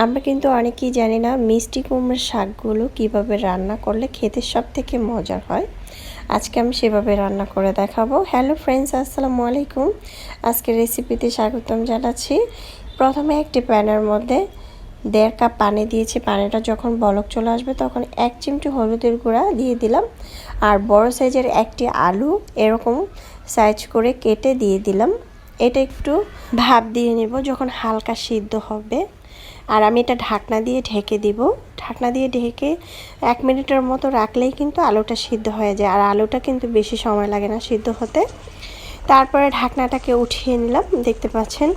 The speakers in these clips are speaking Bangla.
আমরা কিন্তু অনেকেই জানি না মিষ্টি কুমড়ার শাকগুলো কীভাবে রান্না করলে খেতে সবথেকে মজার হয়। আজকে আমি সেভাবে রান্না করে দেখাবো। হ্যালো ফ্রেন্ডস, আসসালামু আলাইকুম। আজকে রেসিপিতে স্বাগতম জানাচ্ছি। প্রথমে একটি প্যানের মধ্যে 1.5 কাপ পানি দিয়েছি। পানিটা যখন বলক চলে আসবে তখন 1 চিমটি হলুদের গুঁড়া দিয়ে দিলাম। আর বড় সাইজের একটি আলু এরকম সাইজ করে কেটে দিয়ে দিলাম। এটা একটু ভাপ দিয়ে নেব যখন হালকা সিদ্ধ হবে। আর আমি এটা ঢাকনা দিয়ে ঢেকে দিব। ঢাকনা দিয়ে ঢেকে 1 মিনিটের মতো রাখলেই কিন্তু আলুটা সিদ্ধ হয়ে যায়। আর আলুটা কিন্তু বেশি সময় লাগে না সিদ্ধ হতে। তারপরে ঢাকনাটাকে উঠিয়ে নিলাম। দেখতে পাচ্ছেন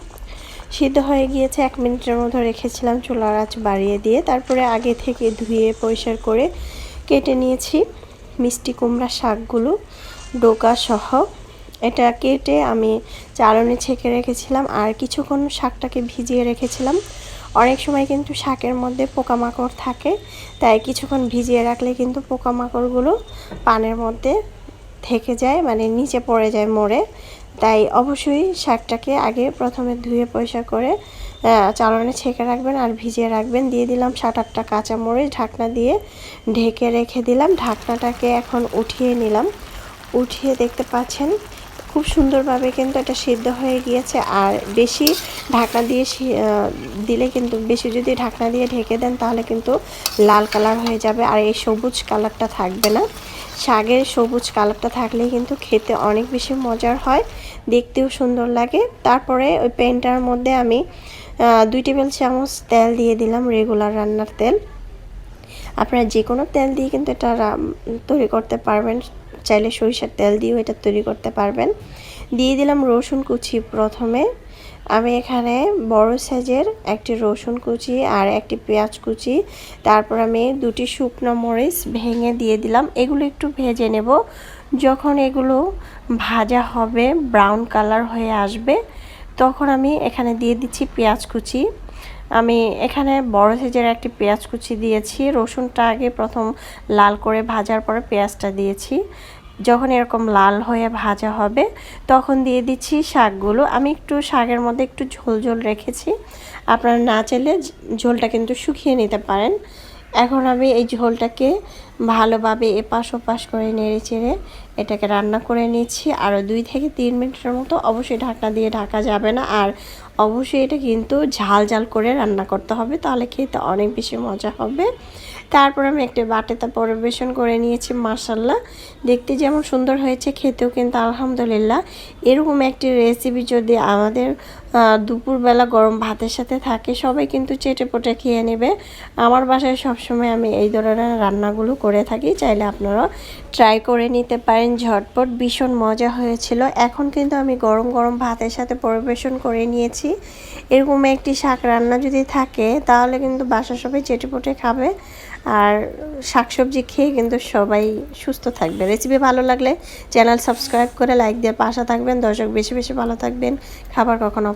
সিদ্ধ হয়ে গিয়েছে। 1 মিনিটের মতো রেখেছিলাম চুলার আঁচ বাড়িয়ে দিয়ে। তারপরে আগে থেকে ধুয়ে পরিষ্কার করে কেটে নিয়েছি মিষ্টি কুমড়া শাকগুলো ডোকা সহ। এটা কেটে আমি চালনি ছেঁকে রেখেছিলাম আর কিছুক্ষণ শাকটাকে ভিজিয়ে রেখেছিলাম। অনেক সময় কিন্তু শাকের মধ্যে পোকামাকড় থাকে, তাই কিছুক্ষণ ভিজিয়ে রাখলে কিন্তু পোকামাকড়গুলো পানের মধ্যে থেকে যায়, মানে নিচে পড়ে যায় মরে। তাই অবশ্যই শাকটাকে আগে প্রথমে ধুয়ে পরিষ্কার করে চালনে ছেঁকে রাখবেন আর ভিজিয়ে রাখবেন। দিয়ে দিলাম 7-8টা কাঁচামরিচ, ঢাকনা দিয়ে ঢেকে রেখে দিলাম। ঢাকনাটাকে এখন উঠিয়ে নিলাম। উঠিয়ে দেখতে পাচ্ছেন খুব সুন্দরভাবে কিন্তু এটা সিদ্ধ হয়ে গিয়েছে। আর বেশি ঢাকনা দিয়ে দিলে কিন্তু বেশি যদি ঢাকনা দিয়ে ঢেকে দেন তাহলে কিন্তু লাল কালার হয়ে যাবে আর এই সবুজ কালারটা থাকবে না। শাকের সবুজ কালারটা থাকলেই কিন্তু খেতে অনেক বেশি মজার হয়, দেখতেও সুন্দর লাগে। তারপরে ওই প্যানটার মধ্যে আমি 2 টেবিল চামচ তেল দিয়ে দিলাম, রেগুলার রান্নার তেল। আপনারা যে কোনো তেল দিয়ে কিন্তু এটা তৈরি করতে পারবেন, চাইলে সরিষার তেল দিয়েও এটা তৈরি করতে পারবেন। দিয়ে দিলাম রসুন কুচি। প্রথমে আমি এখানে বড় সাইজের একটি রসুন কুচি আর একটি পেঁয়াজ কুচি, তারপর আমি 2টি শুকনো মরিচ ভেঙে দিয়ে দিলাম। এগুলো একটু ভেজে নেব। যখন এগুলো ভাজা হবে, ব্রাউন কালার হয়ে আসবে, তখন আমি এখানে দিয়ে দিচ্ছি পেঁয়াজ কুচি। আমি এখানে বড় সাইজের একটি পেঁয়াজ কুচি দিয়েছি। রসুনটা আগে প্রথম লাল করে ভাজার পরে পেঁয়াজটা দিয়েছি। যখন এরকম লাল হয়ে ভাজা হবে তখন দিয়ে দিচ্ছি শাকগুলো। আমি একটু শাকের মধ্যে একটু ঝোল ঝোল রেখেছি, আপনারা না চাইলে ঝোলটা কিন্তু শুকিয়ে নিতে পারেন। এখন আমি এই ঝোলটাকে ভালোভাবে এপাশ ওপাশ করে নেড়ে চেড়ে এটাকে রান্না করে নিচ্ছি। আরও 2 থেকে 3 মিনিটের মতো। অবশ্যই ঢাকনা দিয়ে ঢাকা যাবে না, আর অবশ্যই এটা কিন্তু ঝাল ঝাল করে রান্না করতে হবে, তাহলে খেতে অনেক বেশি মজা হবে। তারপর আমি একটি বাটিতে পরিবেশন করে নিয়েছি। মাশাআল্লাহ, দেখতে যেমন সুন্দর হয়েছে, খেতেও কিন্তু আলহামদুলিল্লাহ। এরকম একটি রেসিপি যদি আমাদের দুপুরবেলা গরম ভাতের সাথে থাকে, সবাই কিন্তু চেটেপুটে খেয়ে নেবে। আমার বাসায় সবসময় আমি এই ধরনের রান্নাগুলো করে থাকি, চাইলে আপনারা ট্রাই করে নিতে পারেন। ঝটপট ভীষণ মজা হয়েছিল। এখন কিন্তু আমি গরম গরম ভাতের সাথে পরিবেশন করে নিয়েছি। এরকম একটি শাক রান্না যদি থাকে তাহলে কিন্তু বাসার সবাই চেটেপুটে খাবে আর শাকসবজি খেয়ে কিন্তু সবাই সুস্থ থাকবে। রেসিপি ভালো লাগলে চ্যানেল সাবস্ক্রাইব করে লাইক দিয়ে পাশে থাকবেন। দর্শক বেশি বেশি ভালো থাকবেন, খাবার কখনো